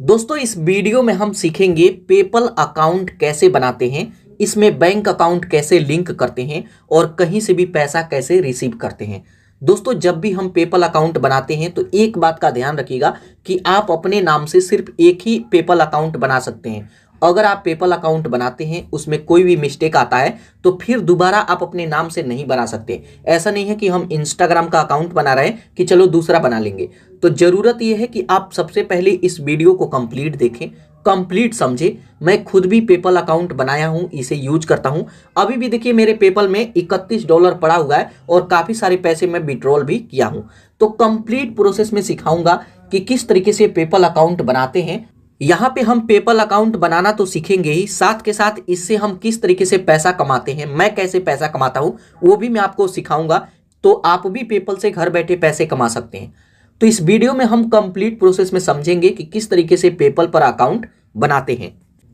दोस्तों इस वीडियो में हम सीखेंगे पेपल अकाउंट कैसे बनाते हैं, इसमें बैंक अकाउंट कैसे लिंक करते हैं और कहीं से भी पैसा कैसे रिसीव करते हैं। दोस्तों जब भी हम पेपल अकाउंट बनाते हैं तो एक बात का ध्यान रखिएगा कि आप अपने नाम से सिर्फ एक ही पेपल अकाउंट बना सकते हैं। अगर आप पेपल अकाउंट बनाते हैं उसमें कोई भी मिस्टेक आता है तो फिर दोबारा आप अपने नाम से नहीं बना सकते। ऐसा नहीं है कि हम इंस्टाग्राम का अकाउंट बना रहे हैं कि चलो दूसरा बना लेंगे। तो जरूरत यह है कि आप सबसे पहले इस वीडियो को कंप्लीट देखें, कंप्लीट समझे। मैं खुद भी पेपल अकाउंट बनाया हूं, इसे यूज करता हूं। अभी भी देखिए मेरे पेपल में $31 पड़ा हुआ है और काफी सारे पैसे मैं विड्रॉल भी किया हूं। तो कंप्लीट प्रोसेस में सिखाऊंगा कि किस तरीके से पेपल अकाउंट बनाते हैं। यहाँ पे हम पेपल अकाउंट बनाना तो सीखेंगे ही, साथ के साथ इससे हम किस तरीके से पैसा कमाते हैं, मैं कैसे पैसा कमाता हूँ वो भी मैं आपको सिखाऊंगा। तो आप भी पेपल से घर बैठे पैसे कमा सकते हैं। तो इस वीडियो में हम कंप्लीट प्रोसेस में समझेंगे कि किस तरीके से पेपल पर अकाउंट बनाते हैं।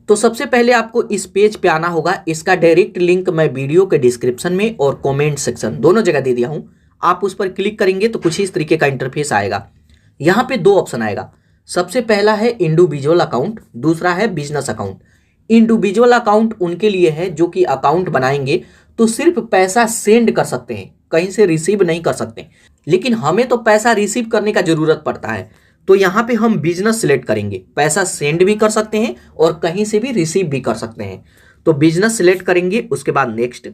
तो सबसे पहले आपको इस पेज पे आना होगा। इसका डायरेक्ट लिंक मैं वीडियो के डिस्क्रिप्शन में और कमेंट सेक्शन दोनों जगह दे दिया हूं। आप उस पर क्लिक करेंगे तो कुछ इस तरीके का इंटरफेस आएगा। यहाँ पे दो ऑप्शन आएगा। सबसे पहला है इंडिविजुअल अकाउंट, दूसरा है बिजनेस अकाउंट। इंडिविजुअल अकाउंट उनके लिए है जो कि अकाउंट बनाएंगे तो सिर्फ पैसा सेंड कर सकते हैं, कहीं से रिसीव नहीं कर सकते। लेकिन हमें तो पैसा रिसीव करने का जरूरत पड़ता है, तो यहाँ पे हम बिजनेस सिलेक्ट करेंगे। पैसा सेंड भी कर सकते हैं और कहीं से भी रिसीव भी कर सकते हैं। तो बिजनेस सिलेक्ट करेंगे, उसके बाद नेक्स्ट।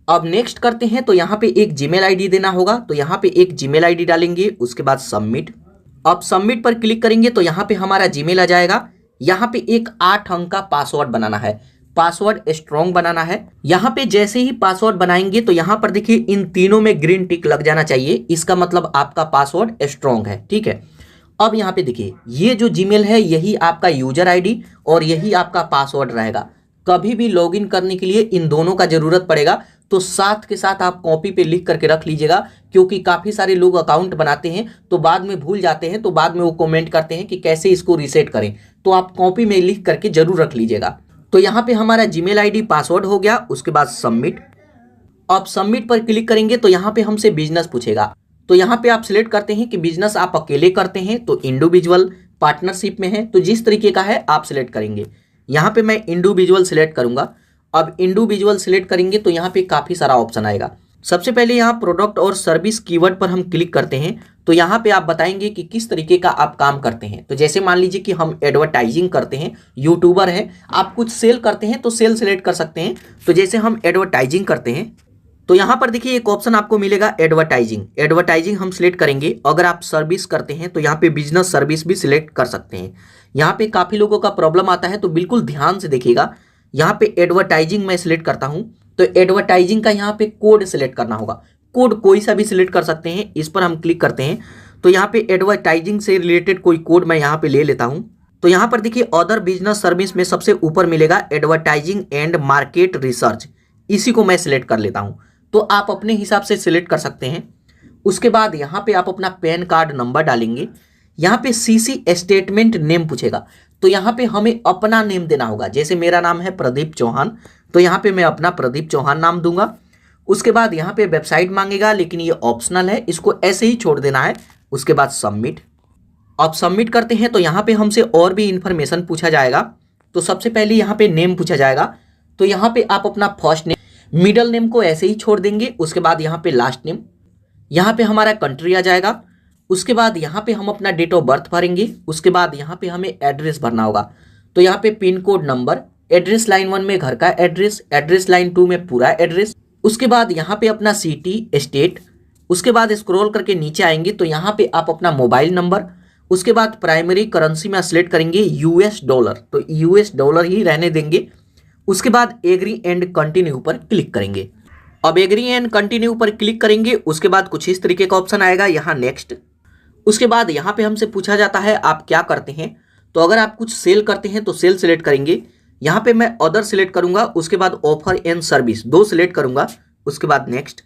अब नेक्स्ट करते हैं तो यहाँ पे एक जीमेल आईडी देना होगा, तो यहाँ पे एक जीमेल आईडी डालेंगे, उसके बाद सबमिट। अब सबमिट पर क्लिक करेंगे तो यहाँ पे हमारा जीमेल आ जाएगा। यहाँ पे एक 8 अंक का पासवर्ड बनाना है, पासवर्ड स्ट्रॉन्ग बनाना है। यहाँ पे जैसे ही पासवर्ड बनाएंगे तो यहाँ पर देखिए इन तीनों में ग्रीन टिक लग जाना चाहिए, इसका मतलब आपका पासवर्ड स्ट्रॉन्ग है। ठीक है, अब यहाँ पे देखिए ये जो जीमेल है यही आपका यूजर आईडी और यही आपका पासवर्ड रहेगा। कभी भी लॉगिन करने के लिए इन दोनों का जरूरत पड़ेगा, तो साथ के साथ आप कॉपी पे लिख करके रख लीजिएगा, क्योंकि काफी सारे लोग अकाउंट बनाते हैं तो बाद में भूल जाते हैं, तो बाद में वो कमेंट करते हैं कि कैसे इसको रीसेट करें। तो आप कॉपी में लिख करके जरूर रख लीजिएगा। तो यहाँ पे हमारा जीमेल आईडी पासवर्ड हो गया, उसके बाद सबमिट। अब सबमिट पर क्लिक करेंगे तो यहाँ पे हमसे बिजनेस पूछेगा। तो यहाँ पे आप सिलेक्ट करते हैं कि बिजनेस आप अकेले करते हैं तो इंडिविजुअल, पार्टनरशिप में है तो जिस तरीके का है आप सिलेक्ट करेंगे। यहाँ पे मैं इंडिविजुअल सिलेक्ट करूंगा। अब इंडिविजुअल सिलेक्ट करेंगे तो यहाँ पे काफी सारा ऑप्शन आएगा। सबसे पहले यहाँ प्रोडक्ट और सर्विस कीवर्ड पर हम क्लिक करते हैं तो यहाँ पे आप बताएंगे कि किस तरीके का आप काम करते हैं। तो जैसे मान लीजिए कि हम एडवर्टाइजिंग करते हैं, यूट्यूबर हैं, आप कुछ सेल करते हैं तो सेल सिलेक्ट कर सकते हैं। तो जैसे हम एडवर्टाइजिंग करते हैं तो यहाँ पर देखिए एक ऑप्शन आपको मिलेगा एडवर्टाइजिंग, एडवर्टाइजिंग हम सिलेक्ट करेंगे। अगर आप सर्विस करते हैं तो यहाँ पे बिजनेस सर्विस भी सिलेक्ट कर सकते हैं। यहाँ पे काफी लोगों का प्रॉब्लम आता है तो बिल्कुल ध्यान से देखिएगा। यहाँ पे एडवर्टाइजिंग मैं सिलेक्ट करता हूँ तो एडवर्टाइजिंग का यहाँ पे कोड सिलेक्ट करना होगा। कोड कोई सा भी सिलेक्ट कर सकते हैं, इस पर हम क्लिक करते हैं तो यहाँ पे एडवर्टाइजिंग से रिलेटेड कोई कोड मैं यहाँ पे ले लेता हूँ। तो यहाँ पर देखिए अदर बिजनेस सर्विस में सबसे ऊपर मिलेगा एडवर्टाइजिंग एंड मार्केट रिसर्च, इसी को मैं सिलेक्ट कर लेता हूँ। तो आप अपने हिसाब से सिलेक्ट कर सकते हैं। उसके बाद यहाँ पे आप अपना पैन कार्ड नंबर डालेंगे। यहाँ पे सीसी स्टेटमेंट नेम पूछेगा, तो यहाँ पे हमें अपना नेम देना होगा। जैसे मेरा नाम है प्रदीप चौहान, तो यहाँ पे मैं अपना प्रदीप चौहान नाम दूंगा। उसके बाद यहाँ पे वेबसाइट मांगेगा, लेकिन ये ऑप्शनल है, इसको ऐसे ही छोड़ देना है। उसके बाद सबमिट। अब सबमिट करते हैं तो यहाँ पे हमसे और भी इंफॉर्मेशन पूछा जाएगा। तो सबसे पहले यहाँ पे नेम पूछा जाएगा, तो यहाँ पे आप अपना फर्स्ट नेम, मिडल नेम को ऐसे ही छोड़ देंगे। उसके बाद यहाँ पे लास्ट नेम, यहाँ पे हमारा कंट्री आ जाएगा। उसके बाद यहाँ पे हम अपना डेट ऑफ बर्थ भरेंगे। उसके बाद यहाँ पे हमें एड्रेस भरना होगा, तो यहाँ पे pin code number, address line 1 में घर का एड्रेस, एड्रेस लाइन 2 में पूरा एड्रेस। उसके बाद यहाँ पे अपना सिटी, स्टेट। उसके बाद स्क्रॉल करके नीचे आएंगे तो यहाँ पे आप अपना मोबाइल नंबर। उसके बाद प्राइमरी करेंसी में सिलेक्ट करेंगे यूएस डॉलर, तो यूएस डॉलर ही रहने देंगे। उसके बाद एग्री एंड कंटिन्यू पर क्लिक करेंगे। अब एग्री एंड कंटिन्यू पर क्लिक करेंगे, उसके बाद कुछ इस तरीके का ऑप्शन आएगा, यहाँ नेक्स्ट। उसके बाद यहाँ पे हमसे पूछा जाता है आप क्या करते हैं। तो अगर आप कुछ सेल करते हैं तो सेल सिलेक्ट करेंगे। यहाँ पे मैं अदर सिलेक्ट करूंगा। उसके बाद ऑफर एंड सर्विस 2 सिलेक्ट करूंगा। उसके बाद नेक्स्ट।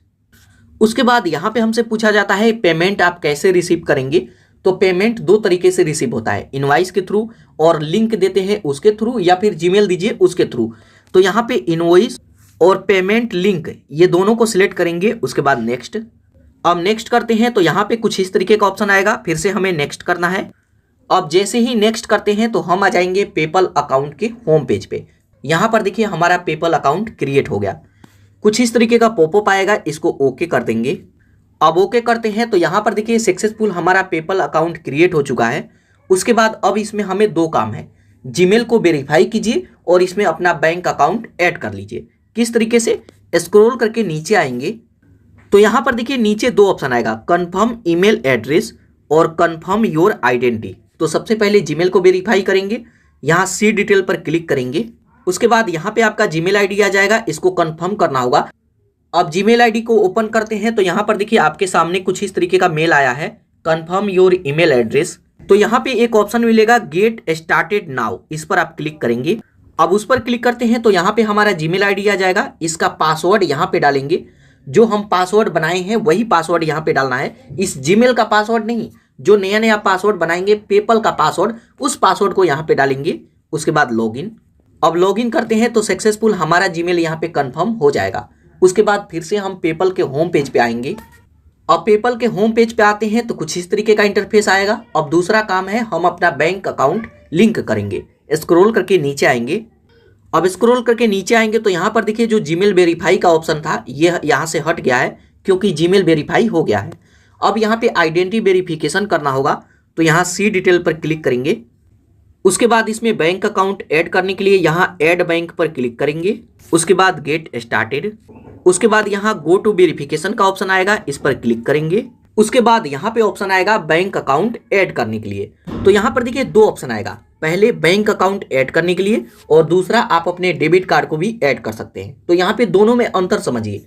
उसके बाद यहाँ पे हमसे पूछा जाता है पेमेंट आप कैसे रिसीव करेंगे। तो पेमेंट 2 तरीके से रिसीव होता है, इनवॉइस के थ्रू और लिंक देते हैं उसके थ्रू, या फिर जीमेल दीजिए उसके थ्रू। तो यहाँ पे इनवॉइस और पेमेंट लिंक ये दोनों को सिलेक्ट करेंगे। उसके बाद नेक्स्ट। अब नेक्स्ट करते हैं तो यहाँ पे कुछ इस तरीके का ऑप्शन आएगा, फिर से हमें नेक्स्ट करना है। अब जैसे ही नेक्स्ट करते हैं तो हम आ जाएंगे पेपल अकाउंट के होम पेज पे। यहाँ पर देखिए हमारा पेपल अकाउंट क्रिएट हो गया। कुछ इस तरीके का पॉपअप आएगा, इसको ओके कर देंगे। अब ओके करते हैं तो यहाँ पर देखिए सक्सेसफुल हमारा पेपल अकाउंट क्रिएट हो चुका है। उसके बाद अब इसमें हमें दो काम है, जीमेल को वेरीफाई कीजिए और इसमें अपना बैंक अकाउंट ऐड कर लीजिए। किस तरीके से, स्क्रॉल करके नीचे आएंगे तो यहाँ पर देखिए नीचे दो ऑप्शन आएगा, कन्फर्म ईमेल एड्रेस और कन्फर्म योर आइडेंटिटी। तो सबसे पहले जीमेल को वेरीफाई करेंगे, यहाँ सी डिटेल पर क्लिक करेंगे। उसके बाद यहाँ पे आपका जीमेल आईडी आ जाएगा, इसको कन्फर्म करना होगा। अब जीमेल आईडी को ओपन करते हैं तो यहाँ पर देखिए आपके सामने कुछ इस तरीके का मेल आया है, कन्फर्म योर ईमेल एड्रेस। तो यहाँ पे एक ऑप्शन मिलेगा गेट स्टार्टेड नाउ, इस पर आप क्लिक करेंगे। अब उस पर क्लिक करते हैं तो यहाँ पे हमारा जीमेल आईडी आ जाएगा, इसका पासवर्ड यहाँ पे डालेंगे। जो हम पासवर्ड बनाए हैं वही पासवर्ड यहाँ पे डालना है, इस जीमेल का पासवर्ड नहीं। जो नया नया पासवर्ड बनाएंगे पेपल का पासवर्ड, उस पासवर्ड को यहाँ पे डालेंगे। उसके बाद लॉगिन। अब लॉगिन करते हैं तो सक्सेसफुल हमारा जीमेल यहाँ पे कंफर्म हो जाएगा। उसके बाद फिर से हम पेपल के होम पेज पे आएंगे। अब पेपल के होम पेज पे आते हैं तो कुछ इस तरीके का इंटरफेस आएगा। अब दूसरा काम है, हम अपना बैंक अकाउंट लिंक करेंगे। स्क्रॉल करके नीचे आएंगे। अब स्क्रॉल करके नीचे आएंगे तो यहाँ पर देखिए जो जीमेल वेरीफाई का ऑप्शन था ये यहाँ से हट गया है, क्योंकि जीमेल वेरीफाई हो गया है। अब यहाँ पे आइडेंटिटी वेरिफिकेशन करना होगा, तो यहाँ सी डिटेल पर क्लिक करेंगे। उसके बाद इसमें बैंक अकाउंट ऐड करने के लिए यहाँ ऐड बैंक पर क्लिक करेंगे। उसके बाद गेट स्टार्टेड। उसके बाद यहाँ गो टू वेरिफिकेशन का ऑप्शन आएगा, इस पर क्लिक करेंगे। उसके बाद यहाँ पे ऑप्शन आएगा बैंक अकाउंट ऐड करने के लिए। तो यहाँ पर देखिए दो ऑप्शन आएगा, पहले बैंक अकाउंट ऐड करने के लिए और दूसरा आप अपने डेबिट कार्ड को भी ऐड कर सकते हैं। तो यहाँ पे दोनों में अंतर समझिए।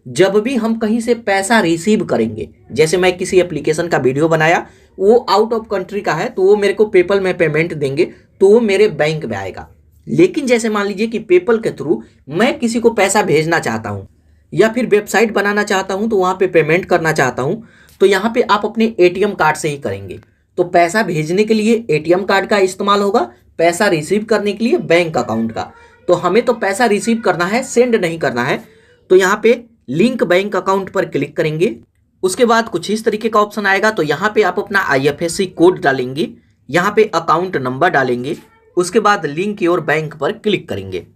जब भी हम कहीं से पैसा रिसीव करेंगे, जैसे मैं किसी एप्लीकेशन का वीडियो बनाया, वो आउट ऑफ कंट्री का है, तो वो मेरे को पेपल में पेमेंट देंगे तो वो मेरे बैंक में आएगा। लेकिन जैसे मान लीजिए कि पेपल के थ्रू मैं किसी को पैसा भेजना चाहता हूँ या फिर वेबसाइट बनाना चाहता हूँ, तो वहाँ पे पेमेंट करना चाहता हूँ, तो यहाँ पे आप अपने एटीएम कार्ड से ही करेंगे। तो पैसा भेजने के लिए एटीएम कार्ड का इस्तेमाल होगा, पैसा रिसीव करने के लिए बैंक अकाउंट का। तो हमें तो पैसा रिसीव करना है, सेंड नहीं करना है। तो यहाँ पे लिंक बैंक अकाउंट पर क्लिक करेंगे। उसके बाद कुछ इस तरीके का ऑप्शन आएगा, तो यहाँ पे आप अपना IFSC कोड डालेंगे, यहाँ पे अकाउंट नंबर डालेंगे। उसके बाद लिंक योर बैंक पर क्लिक करेंगे।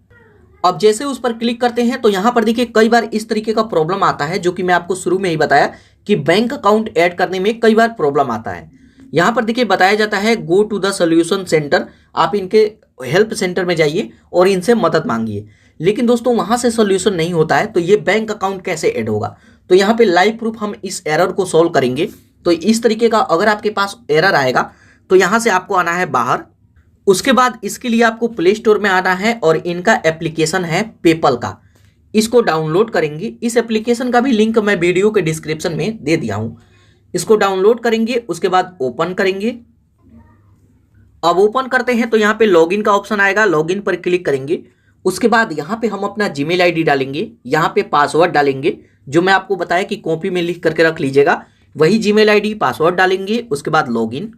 अब जैसे उस पर क्लिक करते हैं तो यहाँ पर देखिए कई बार इस तरीके का प्रॉब्लम आता है, जो कि मैं आपको शुरू में ही बताया कि बैंक अकाउंट ऐड करने में कई बार प्रॉब्लम आता है। यहाँ पर देखिए बताया जाता है go to the solution centre, आप इनके हेल्प सेंटर में जाइए और इनसे मदद मांगिए। लेकिन दोस्तों वहाँ से सोल्यूशन नहीं होता है, तो ये बैंक अकाउंट कैसे ऐड होगा। तो यहाँ पे लाइव प्रूफ हम इस एरर को सॉल्व करेंगे। तो इस तरीके का अगर आपके पास एरर आएगा तो यहाँ से आपको आना है बाहर। उसके बाद इसके लिए आपको प्ले स्टोर में आना है और इनका एप्लीकेशन है पेपल का, इसको डाउनलोड करेंगे। इस एप्लीकेशन का भी लिंक मैं वीडियो के डिस्क्रिप्शन में दे दिया हूँ। इसको डाउनलोड करेंगे, उसके बाद ओपन करेंगे। अब ओपन करते हैं तो यहाँ पे लॉगिन का ऑप्शन आएगा, लॉगिन पर क्लिक करेंगे। उसके बाद यहाँ पे हम अपना जीमेल आईडी डालेंगे, यहाँ पे पासवर्ड डालेंगे, जो मैं आपको बताया कि कॉपी में लिख करके रख लीजिएगा, वही जीमेल आईडी पासवर्ड डालेंगे। उसके बाद लॉगिन।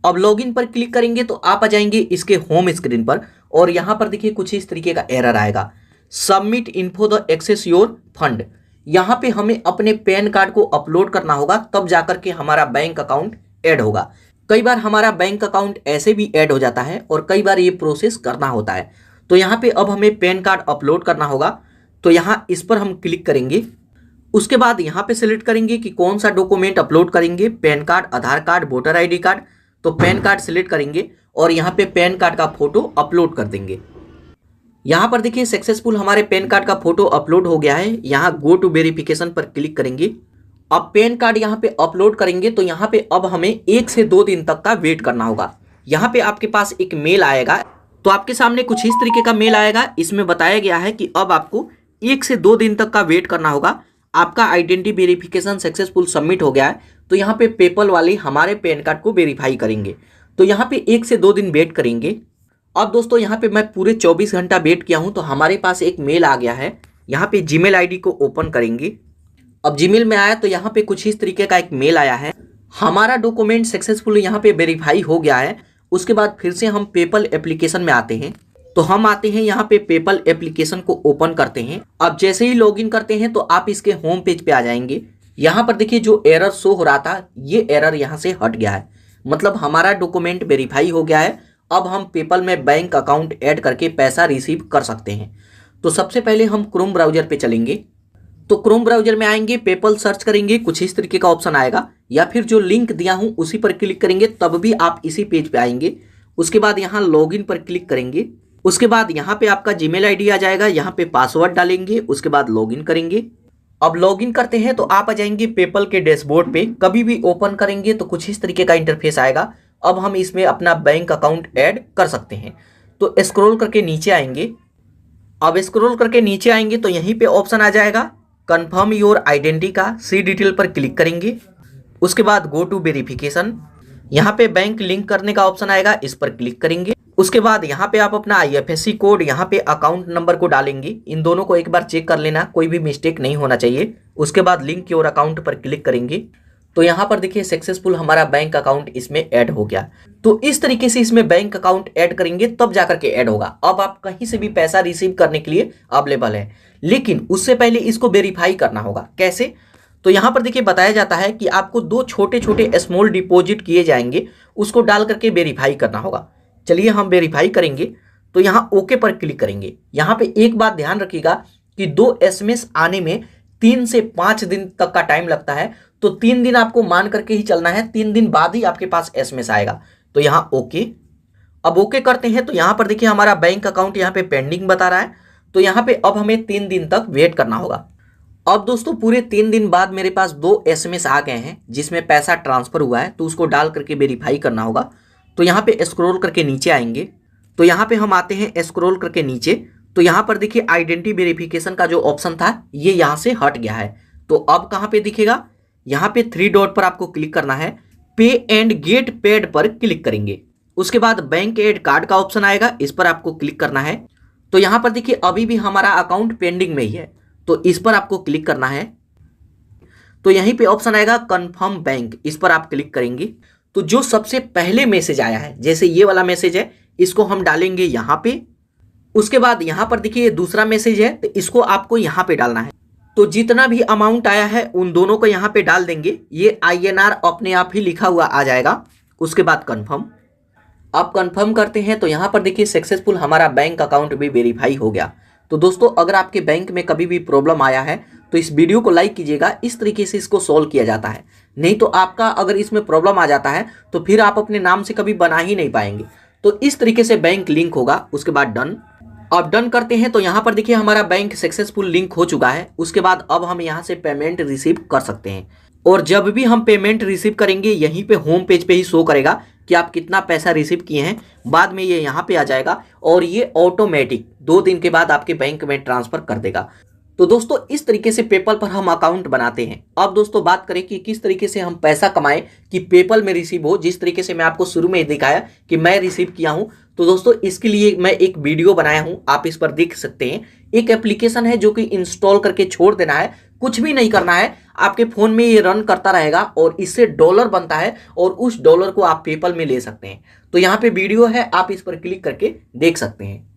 अब लॉगिन पर क्लिक करेंगे तो आप आ जाएंगे इसके होम स्क्रीन पर, और यहाँ पर देखिए कुछ इस तरीके का एरर आएगा, submit info the access your fund. यहाँ पे हमें अपने पैन कार्ड को अपलोड करना होगा, तब जाकर के हमारा बैंक अकाउंट ऐड होगा। कई बार हमारा बैंक अकाउंट ऐसे भी ऐड हो जाता है और कई बार ये प्रोसेस करना होता है। तो यहाँ पे अब हमें पैन कार्ड अपलोड करना होगा, तो यहाँ इस पर हम क्लिक करेंगे। उसके बाद यहाँ पे सिलेक्ट करेंगे कि कौन सा डॉक्यूमेंट अपलोड करेंगे, पैन कार्ड, आधार कार्ड, वोटर ID कार्ड। तो पैन कार्ड सिलेक्ट करेंगे और यहाँ पे पैन कार्ड का फोटो अपलोड कर देंगे। यहाँ पर देखिए सक्सेसफुल हमारे पैन कार्ड का फोटो अपलोड हो गया है। यहाँ गो टू वेरिफिकेशन पर क्लिक करेंगे। अब पैन कार्ड यहाँ पे अपलोड करेंगे तो यहाँ पे अब हमें 1 से 2 दिन तक का वेट करना होगा। यहाँ पे आपके पास एक मेल आएगा, तो आपके सामने कुछ इस तरीके का मेल आएगा। इसमें बताया गया है कि अब आपको 1 से 2 दिन तक का वेट करना होगा। आपका आइडेंटिटी वेरिफिकेशन सक्सेसफुल सबमिट हो गया है। तो यहाँ पे पेपल वाले हमारे पैन कार्ड को वेरीफाई करेंगे, तो यहाँ पे 1 से 2 दिन वेट करेंगे। अब दोस्तों यहाँ पे मैं पूरे 24 घंटा वेट किया हूँ, तो हमारे पास एक मेल आ गया है। यहाँ पे जीमेल आईडी को ओपन करेंगे। अब जीमेल में आया तो यहाँ पे कुछ इस तरीके का एक मेल आया है, हमारा डॉक्यूमेंट सक्सेसफुल यहाँ पे वेरीफाई हो गया है। उसके बाद फिर से हम पेपल एप्लीकेशन में आते हैं, तो हम आते हैं यहाँ पे पेपल एप्लीकेशन को ओपन करते हैं। अब जैसे ही लॉगिन करते हैं तो आप इसके होम पेज पे आ जाएंगे। यहाँ पर देखिए जो एरर शो हो रहा था, ये एरर यहाँ से हट गया है। मतलब हमारा डॉक्यूमेंट वेरीफाई हो गया है। अब हम पेपल में बैंक अकाउंट ऐड करके पैसा रिसीव कर सकते हैं। तो सबसे पहले हम क्रोम ब्राउजर पे चलेंगे। तो क्रोम ब्राउजर में आएंगे, पेपल सर्च करेंगे, कुछ इस तरीके का ऑप्शन आएगा, या फिर जो लिंक दिया हूं उसी पर क्लिक करेंगे तब भी आप इसी पेज पे आएंगे। उसके बाद यहाँ लॉगिन पर क्लिक करेंगे। उसके बाद यहाँ पे आपका जीमेल आईडी आ जाएगा, यहाँ पे पासवर्ड डालेंगे, उसके बाद लॉगिन करेंगे। अब लॉगिन करते हैं तो आप आ जाएंगे पेपल के डैशबोर्ड पे। कभी भी ओपन करेंगे तो कुछ इस तरीके का इंटरफेस आएगा। अब हम इसमें अपना बैंक अकाउंट ऐड कर सकते हैं। तो स्क्रॉल करके नीचे आएंगे। अब स्क्रॉल करके नीचे आएंगे तो यहीं पे ऑप्शन आ जाएगा कन्फर्म योर आइडेंटिटी का, सी डिटेल पर क्लिक करेंगे। उसके बाद गो टू वेरिफिकेशन, यहाँ पे बैंक लिंक करने का ऑप्शन आएगा, इस पर क्लिक करेंगे। उसके बाद यहाँ पे आप अपना IFSC कोड, यहाँ पे अकाउंट नंबर को डालेंगे। इन दोनों को एक बार चेक कर लेना, कोई भी मिस्टेक नहीं होना चाहिए। उसके बाद लिंक योर अकाउंट पर क्लिक करेंगे। तो यहाँ पर देखिए सक्सेसफुल हमारा बैंक अकाउंट इसमें ऐड हो गया। तो इस तरीके से इसमें बैंक अकाउंट ऐड करेंगे तब जाकर के ऐड होगा। अब आप कहीं से भी पैसा रिसीव करने के लिए अवेलेबल है, लेकिन उससे पहले इसको वेरीफाई करना होगा। कैसे? तो यहाँ पर देखिए बताया जाता है कि आपको 2 छोटे छोटे स्मॉल डिपॉजिट किए जाएंगे, उसको डाल करके वेरीफाई करना होगा। चलिए हम वेरीफाई करेंगे। तो यहाँ ओके पर क्लिक करेंगे। यहाँ पे एक बात ध्यान रखिएगा कि 2 SMS आने में 3 से 5 दिन तक का टाइम लगता है। तो 3 दिन आपको मान करके ही चलना है, 3 दिन बाद ही आपके पास SMS आएगा। तो यहाँ ओके। अब ओके करते हैं तो यहाँ पर देखिए हमारा बैंक अकाउंट यहाँ पे पेंडिंग बता रहा है। तो यहाँ पे अब हमें 3 दिन तक वेट करना होगा। अब दोस्तों पूरे 3 दिन बाद मेरे पास 2 SMS आ गए हैं जिसमें पैसा ट्रांसफर हुआ है, तो उसको डाल करके वेरीफाई करना होगा। तो यहाँ पे स्क्रॉल करके नीचे आएंगे। तो यहाँ पे हम आते हैं स्क्रॉल करके नीचे। तो यहाँ पर देखिए आइडेंटिटी वेरिफिकेशन का जो ऑप्शन था ये यहाँ से हट गया है। तो अब कहाँ पे दिखेगा? यहाँ पे 3 डॉट पर आपको क्लिक करना है, पे एंड गेट पेड पर क्लिक करेंगे। उसके बाद बैंक एड कार्ड का ऑप्शन आएगा, इस पर आपको क्लिक करना है। तो यहाँ पर देखिए अभी भी हमारा अकाउंट पेंडिंग में ही है, तो इस पर आपको क्लिक करना है। तो यहीं पे ऑप्शन आएगा कंफर्म बैंक, इस पर आप क्लिक करेंगे। तो जो सबसे पहले मैसेज आया है, जैसे ये वाला मैसेज है, इसको हम डालेंगे यहाँ पे। उसके बाद यहाँ पर देखिए दूसरा मैसेज है, तो इसको आपको यहाँ पे डालना है। तो जितना भी अमाउंट आया है उन दोनों को यहाँ पे डाल देंगे। ये INR अपने आप ही लिखा हुआ आ जाएगा। उसके बाद कंफर्म। आप कंफर्म करते हैं तो यहाँ पर देखिए सक्सेसफुल हमारा बैंक अकाउंट भी वेरीफाई हो गया। तो दोस्तों अगर आपके बैंक में कभी भी प्रॉब्लम आया है तो इस वीडियो को लाइक कीजिएगा। इस तरीके से इसको सॉल्व किया जाता है। नहीं तो आपका अगर इसमें प्रॉब्लम आ जाता है तो फिर आप अपने नाम से कभी बना ही नहीं पाएंगे। तो इस तरीके से बैंक लिंक होगा। उसके बाद डन। अब डन करते हैं तो यहाँ पर देखिए हमारा बैंक सक्सेसफुल लिंक हो चुका है। उसके बाद अब हम यहाँ से पेमेंट रिसीव कर सकते हैं। और जब भी हम पेमेंट रिसीव करेंगे यहीं पे होम पेज पे ही शो करेगा कि आप कितना पैसा रिसीव किए हैं। बाद में ये यहाँ पे आ जाएगा और ये ऑटोमेटिक 2 दिन के बाद आपके बैंक में ट्रांसफर कर देगा। तो दोस्तों इस तरीके से पेपल पर हम अकाउंट बनाते हैं। अब दोस्तों बात करें कि किस तरीके से हम पैसा कमाएं कि पेपल में रिसीव हो, जिस तरीके से मैं आपको शुरू में दिखाया कि मैं रिसीव किया हूं। तो दोस्तों इसके लिए मैं एक वीडियो बनाया हूं, आप इस पर देख सकते हैं। एक एप्लीकेशन है जो कि इंस्टॉल करके छोड़ देना है, कुछ भी नहीं करना है, आपके फोन में ये रन करता रहेगा और इससे डॉलर बनता है और उस डॉलर को आप पेपल में ले सकते हैं। तो यहाँ पे वीडियो है, आप इस पर क्लिक करके देख सकते हैं।